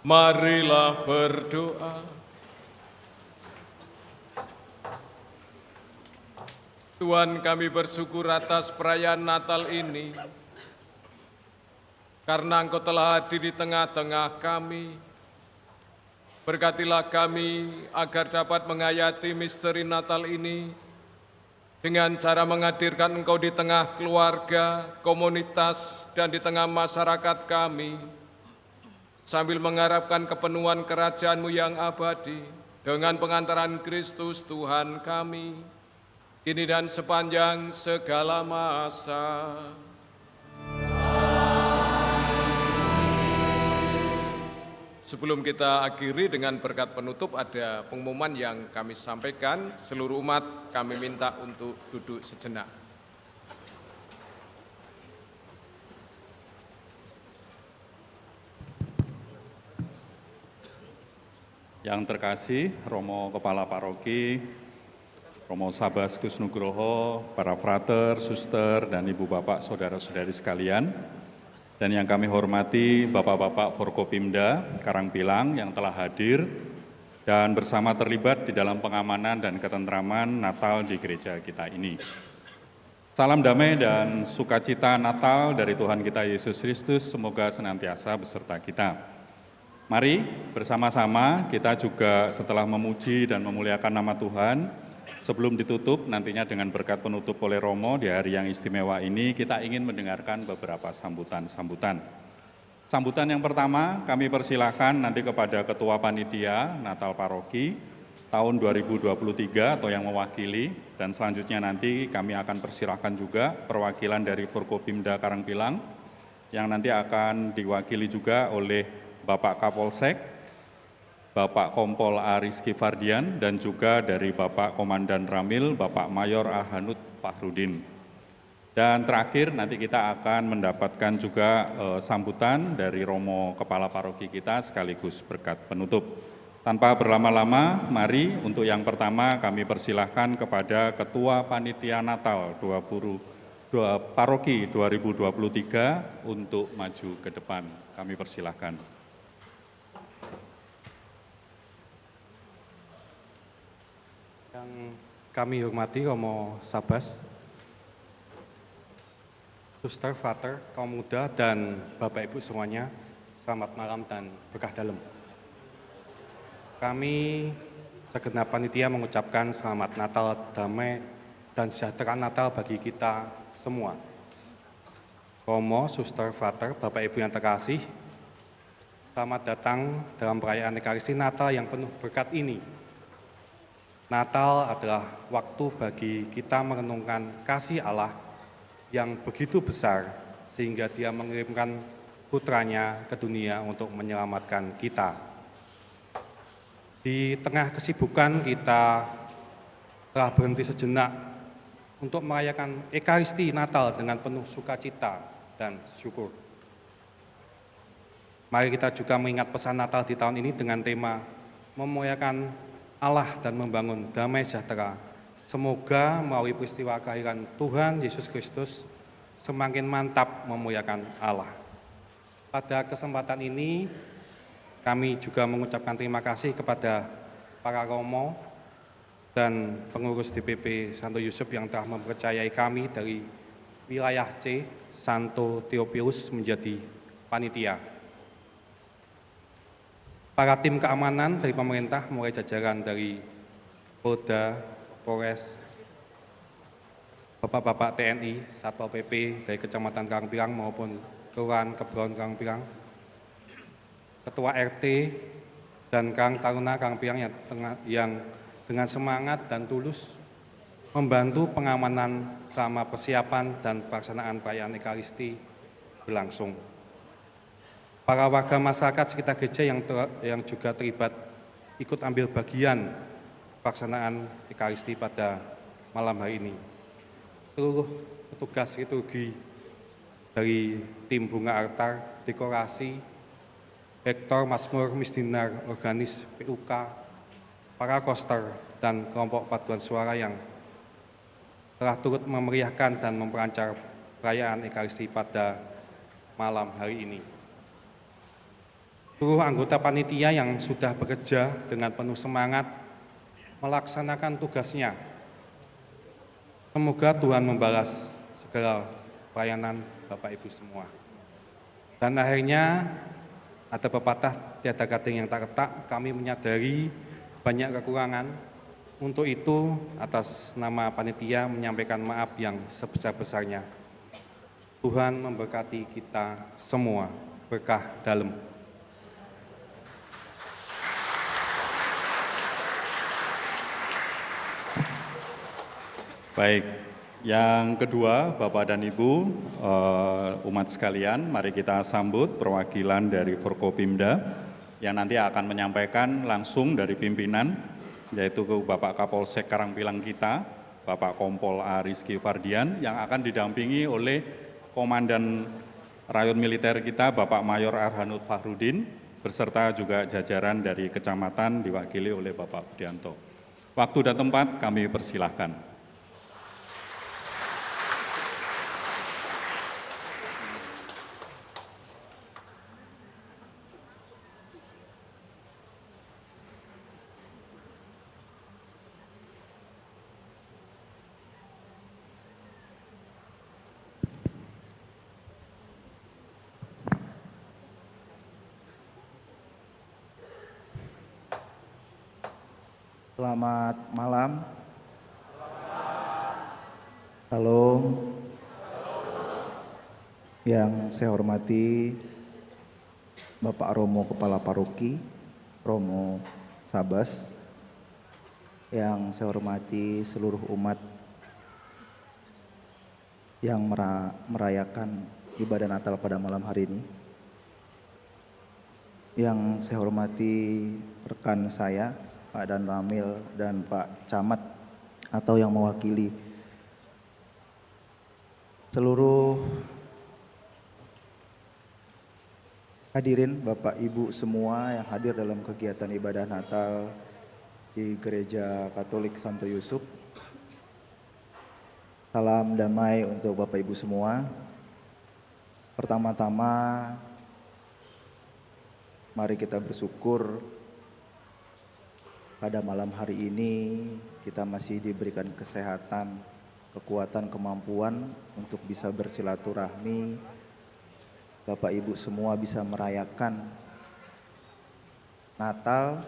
Marilah berdoa. Tuhan, kami bersyukur atas perayaan Natal ini, karena Engkau telah hadir di tengah-tengah kami. Berkatilah kami agar dapat menghayati misteri Natal ini dengan cara menghadirkan Engkau di tengah keluarga, komunitas, dan di tengah masyarakat kami, sambil mengharapkan kepenuhan kerajaan-Mu yang abadi dengan pengantaran Kristus Tuhan kami, kini dan sepanjang segala masa. Sebelum kita akhiri dengan berkat penutup, ada pengumuman yang kami sampaikan. Seluruh umat kami minta untuk duduk sejenak. Yang terkasih, Romo Kepala Paroki, Romo Sabas Gus Nugroho, para frater, suster, dan ibu bapak, saudara-saudari sekalian, dan yang kami hormati Bapak-Bapak Forkopimda Karangpilang yang telah hadir dan bersama terlibat di dalam pengamanan dan ketentraman Natal di gereja kita ini. Salam damai dan sukacita Natal dari Tuhan kita Yesus Kristus, semoga senantiasa beserta kita. Mari bersama-sama kita juga setelah memuji dan memuliakan nama Tuhan, sebelum ditutup nantinya dengan berkat penutup oleh Romo di hari yang istimewa ini, kita ingin mendengarkan beberapa sambutan. Sambutan yang pertama kami persilahkan nanti kepada Ketua Panitia Natal Paroki tahun 2023 atau yang mewakili, dan selanjutnya nanti kami akan persilahkan juga perwakilan dari Forkopimda Karangpilang yang nanti akan diwakili juga oleh Bapak Kapolsek, Bapak Kompol A. Rizky Fardian, dan juga dari Bapak Komandan Ramil, Bapak Mayor Ahanut Fahrudin. Dan terakhir nanti kita akan mendapatkan juga sambutan dari Romo Kepala Paroki kita sekaligus berkat penutup. Tanpa berlama-lama, mari untuk yang pertama kami persilahkan kepada Ketua Panitia Natal Paroki 2023 untuk maju ke depan. Kami persilahkan. Yang kami hormati Romo Sabas, suster, frater, kaum muda, dan Bapak Ibu semuanya, selamat malam dan berkah dalam. Kami segenap panitia mengucapkan selamat Natal, damai, dan sejahtera Natal bagi kita semua. Romo, suster, frater, Bapak Ibu yang terkasih, selamat datang dalam perayaan Ekaristi Natal yang penuh berkat ini. Natal adalah waktu bagi kita merenungkan kasih Allah yang begitu besar sehingga Dia mengirimkan putranya ke dunia untuk menyelamatkan kita. Di tengah kesibukan kita telah berhenti sejenak untuk merayakan Ekaristi Natal dengan penuh sukacita dan syukur. Mari kita juga mengingat pesan Natal di tahun ini dengan tema memuliakan Allah dan membangun damai sejahtera. Semoga melalui peristiwa kelahiran Tuhan Yesus Kristus semakin mantap memuliakan Allah. Pada kesempatan ini kami juga mengucapkan terima kasih kepada para romo dan pengurus DPP Santo Yusuf yang telah mempercayai kami dari wilayah C, Santo Theophilus menjadi panitia. Para tim keamanan dari pemerintah, mulai jajaran dari Polda, Polres, Bapak-Bapak TNI, Satpol PP dari Kecamatan Karangpilang maupun Kelurahan Kebon Karangpilang, Ketua RT dan Karang Taruna Karangpilang yang dengan semangat dan tulus membantu pengamanan selama persiapan dan pelaksanaan perayaan Ekaristi berlangsung. Para warga masyarakat sekitar gereja yang juga terlibat ikut ambil bagian pelaksanaan Ekaristi pada malam hari ini. Seluruh petugas liturgi dari tim bunga altar, dekorasi, rektor, mazmur, misdinar, organis, PUK, para koster, dan kelompok paduan suara yang telah turut memeriahkan dan memperancar perayaan Ekaristi pada malam hari ini. seluruh anggota panitia yang sudah bekerja dengan penuh semangat melaksanakan tugasnya. Semoga Tuhan membalas segala pelayanan Bapak Ibu semua. Dan akhirnya ada pepatah tiada gading yang tak retak, kami menyadari banyak kekurangan. Untuk itu atas nama panitia menyampaikan maaf yang sebesar-besarnya. Tuhan memberkati kita semua, berkah dalam. Baik, yang kedua Bapak dan Ibu, umat sekalian, mari kita sambut perwakilan dari Forkopimda yang nanti akan menyampaikan langsung dari pimpinan, yaitu ke Bapak Kapolsek Karangpilang kita, Bapak Kompol A. Rizky Fardian, yang akan didampingi oleh Komandan Rayon Militer kita, Bapak Mayor Arhanud Fahrudin, beserta juga jajaran dari kecamatan diwakili oleh Bapak Budianto. Waktu dan tempat kami persilahkan. Selamat malam. Salam. Yang saya hormati Bapak Romo Kepala Paroki, Romo Sabas. Yang saya hormati seluruh umat yang merayakan ibadah Natal pada malam hari ini. Yang saya hormati rekan saya, Pak Dan Ramil dan Pak Camat atau yang mewakili seluruh hadirin Bapak Ibu semua yang hadir dalam kegiatan ibadah Natal di Gereja Katolik Santo Yusuf. Salam damai untuk Bapak Ibu semua. Pertama-tama mari kita bersyukur pada malam hari ini kita masih diberikan kesehatan, kekuatan, kemampuan untuk bisa bersilaturahmi. Bapak Ibu semua bisa merayakan Natal.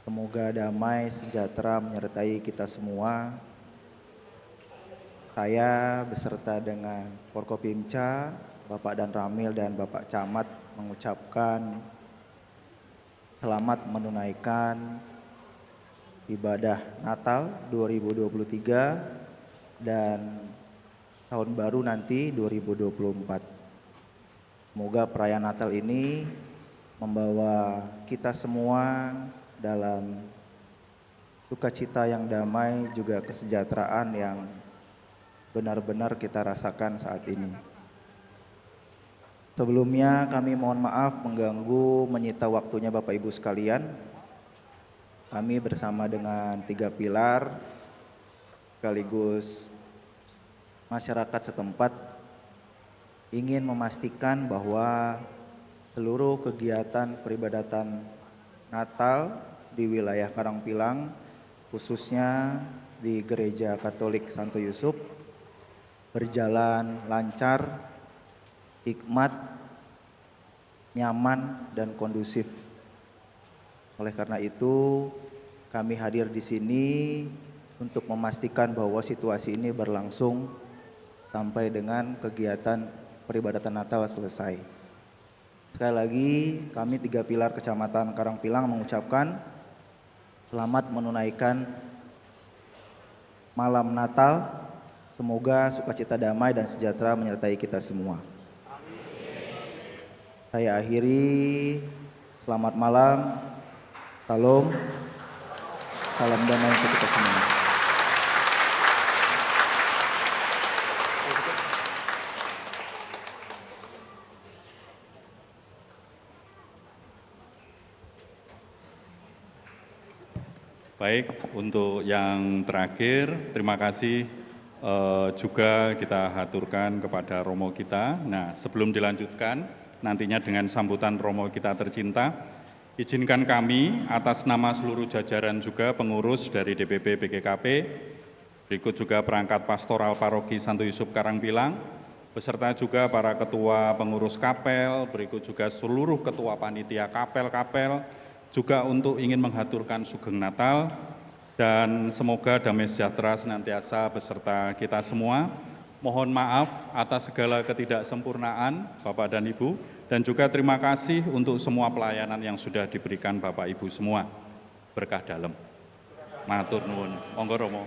Semoga damai, sejahtera menyertai kita semua. Saya beserta dengan Forkopimca, Bapak Dan Ramil dan Bapak Camat mengucapkan selamat menunaikan ibadah Natal 2023 dan tahun baru nanti 2024. Semoga perayaan Natal ini membawa kita semua dalam sukacita yang damai, juga kesejahteraan yang benar-benar kita rasakan saat ini. Sebelumnya kami mohon maaf mengganggu, menyita waktunya Bapak Ibu sekalian. Kami bersama dengan 3 pilar sekaligus masyarakat setempat ingin memastikan bahwa seluruh kegiatan peribadatan Natal di wilayah Karangpilang, khususnya di Gereja Katolik Santo Yusuf, berjalan lancar, hikmat, nyaman, dan kondusif. Oleh karena itu, kami hadir di sini untuk memastikan bahwa situasi ini berlangsung sampai dengan kegiatan peribadatan Natal selesai. Sekali lagi, kami 3 pilar Kecamatan Karangpilang mengucapkan selamat menunaikan malam Natal. Semoga sukacita, damai, dan sejahtera menyertai kita semua. Saya akhiri, selamat malam, salam, salam damai untuk kita semua. Baik, untuk yang terakhir, terima kasih juga kita haturkan kepada Romo kita. Nah, sebelum dilanjutkan, nantinya dengan sambutan Romo kita tercinta. Izinkan kami atas nama seluruh jajaran juga pengurus dari DPP BGKP, berikut juga perangkat pastoral paroki Santo Yusuf Karangpilang, beserta juga para ketua pengurus kapel, berikut juga seluruh ketua panitia kapel-kapel, juga untuk ingin menghaturkan Sugeng Natal, dan semoga damai sejahtera senantiasa beserta kita semua. Mohon maaf atas segala ketidaksempurnaan Bapak dan Ibu, dan juga terima kasih untuk semua pelayanan yang sudah diberikan Bapak Ibu semua. Berkah dalam. Matur nuwun. Monggo Romo.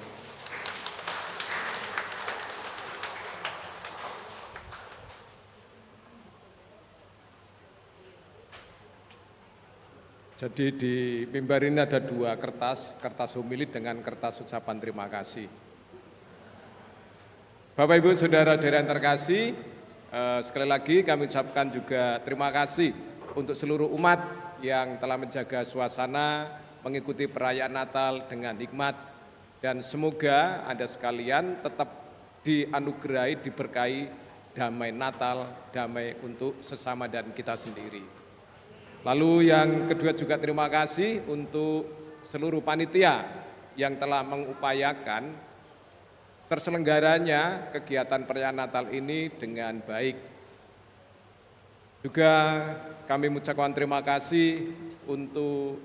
Jadi di mimbar ini ada dua kertas homili dengan kertas ucapan terima kasih. Bapak Ibu Saudara-saudara yang terkasih, sekali lagi kami ucapkan juga terima kasih untuk seluruh umat yang telah menjaga suasana, mengikuti perayaan Natal dengan hikmat, dan semoga Anda sekalian tetap dianugerahi, diberkahi damai Natal, damai untuk sesama dan kita sendiri. Lalu yang kedua juga terima kasih untuk seluruh panitia yang telah mengupayakan terselenggaranya kegiatan perayaan Natal ini dengan baik. Juga kami mengucapkan terima kasih untuk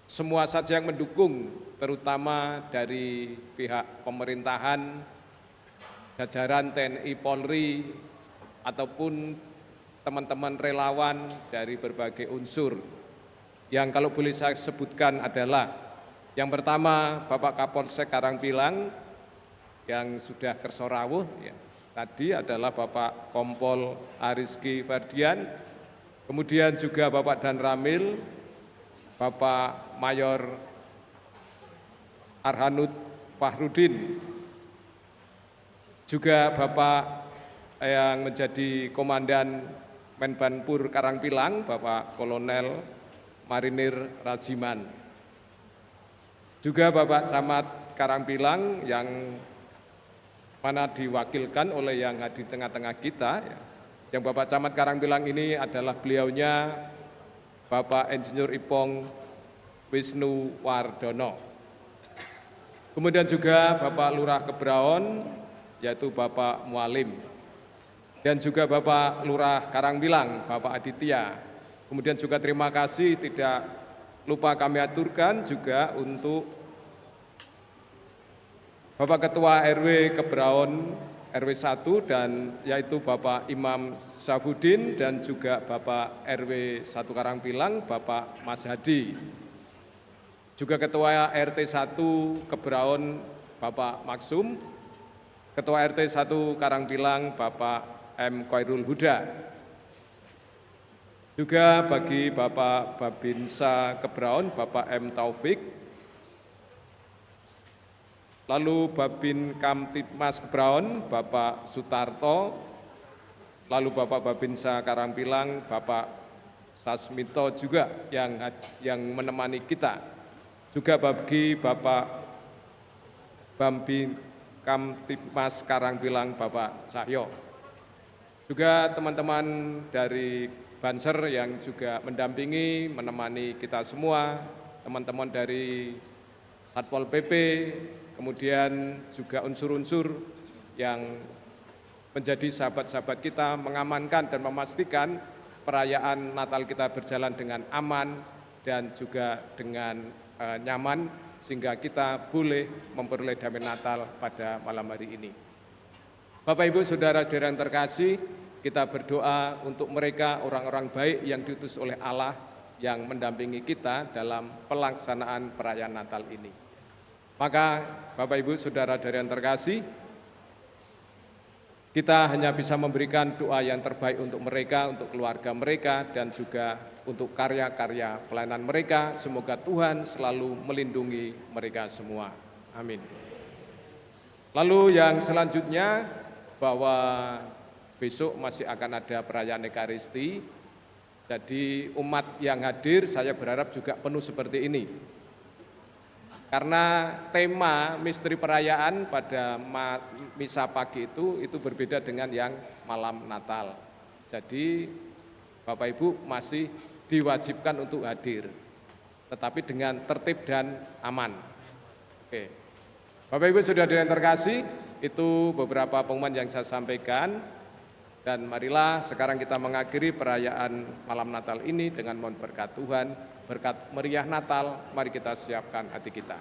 semua saja yang mendukung, terutama dari pihak pemerintahan, jajaran TNI Polri, ataupun teman-teman relawan dari berbagai unsur. Yang kalau boleh saya sebutkan adalah yang pertama, Bapak Kapolsek Karangpilang yang sudah kerso rawuh, ya. Tadi adalah Bapak Kompol Ariski Ferdian, kemudian juga Bapak Dan Ramil, Bapak Mayor Arhanud Fahrudin, juga Bapak yang menjadi Komandan Menbanpur Karangpilang, Bapak Kolonel Marinir Rajiman. Juga Bapak Camat Karangpilang yang mana diwakilkan oleh yang ada di tengah-tengah kita. Yang Bapak Camat Karangpilang ini adalah beliaunya Bapak Insinyur Ipong Wisnu Wardono. Kemudian juga Bapak Lurah Kebraon, yaitu Bapak Mualim. Dan juga Bapak Lurah Karangpilang, Bapak Aditya. Kemudian juga terima kasih tidak lupa kami aturkan juga untuk Bapak Ketua RW Kebraon RW 1 dan yaitu Bapak Imam Safudin dan juga Bapak RW 1 Karangpilang, Bapak Mas Hadi. Juga Ketua RT 1 Kebraon Bapak Maksum, Ketua RT 1 Karangpilang Bapak M. Khairul Huda. Juga bagi Bapak Babinsa Kebraon, Bapak M. Taufik, lalu Babin Kamtipmas Kebraon, Bapak Sutarto, lalu Bapak Babinsa Karangpilang, Bapak Sasmito juga yang menemani kita. Juga bagi Bapak Babin Kamtipmas Karangpilang, Bapak Cahyo. Juga teman-teman dari Banser yang juga mendampingi, menemani kita semua, teman-teman dari Satpol PP, kemudian juga unsur-unsur yang menjadi sahabat-sahabat kita, mengamankan dan memastikan perayaan Natal kita berjalan dengan aman dan juga dengan nyaman, sehingga kita boleh memperoleh damai Natal pada malam hari ini. Bapak Ibu Saudara-saudara yang terkasih, kita berdoa untuk mereka orang-orang baik yang diutus oleh Allah yang mendampingi kita dalam pelaksanaan perayaan Natal ini. Maka Bapak Ibu Saudara-saudara yang terkasih, kita hanya bisa memberikan doa yang terbaik untuk mereka, untuk keluarga mereka, dan juga untuk karya-karya pelayanan mereka. Semoga Tuhan selalu melindungi mereka semua. Amin. Lalu yang selanjutnya, bahwa besok masih akan ada perayaan Ekaristi. Jadi umat yang hadir saya berharap juga penuh seperti ini. Karena tema misteri perayaan pada misa pagi itu berbeda dengan yang malam Natal. Jadi Bapak Ibu masih diwajibkan untuk hadir, tetapi dengan tertib dan aman. Oke. Bapak Ibu sudah yang terkasih, itu beberapa pengumuman yang saya sampaikan. Dan marilah sekarang kita mengakhiri perayaan malam Natal ini dengan mohon berkat Tuhan, berkat meriah Natal, mari kita siapkan hati kita.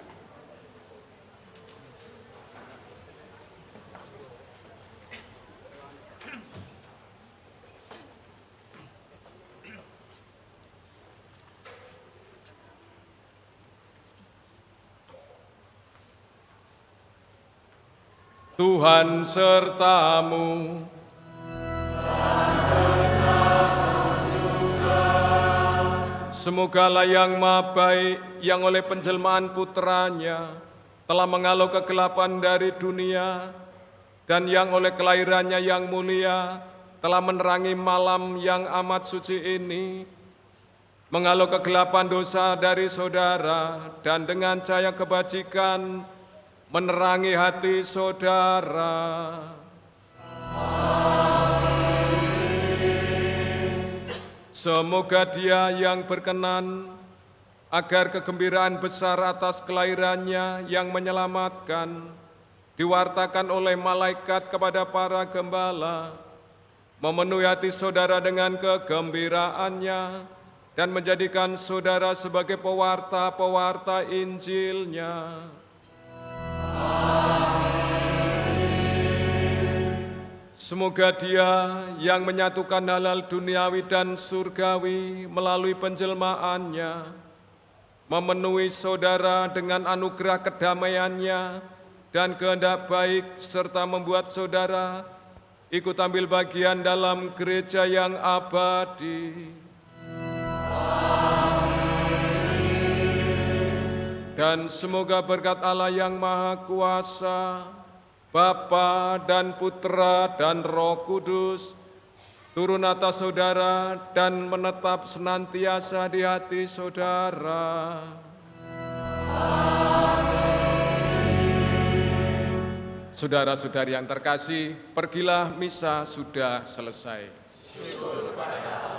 Tuhan sertamu. Semoga yang Maha Baik yang oleh penjelmaan putranya telah menghalau kegelapan dari dunia dan yang oleh kelahirannya yang mulia telah menerangi malam yang amat suci ini, menghalau kegelapan dosa dari saudara dan dengan cahaya kebajikan menerangi hati saudara. Semoga Dia yang berkenan agar kegembiraan besar atas kelahirannya yang menyelamatkan diwartakan oleh malaikat kepada para gembala, memenuhi hati saudara dengan kegembiraannya dan menjadikan saudara sebagai pewarta-pewarta Injil-Nya. Semoga Dia yang menyatukan halal duniawi dan surgawi melalui penjelmaannya, memenuhi saudara dengan anugerah kedamaiannya dan kehendak baik, serta membuat saudara ikut ambil bagian dalam gereja yang abadi. Dan semoga berkat Allah yang Maha Kuasa, Bapa dan Putra dan Roh Kudus, turun atas saudara dan menetap senantiasa di hati saudara. Saudara-saudari yang terkasih, pergilah misa sudah selesai. Syukur pada Allah.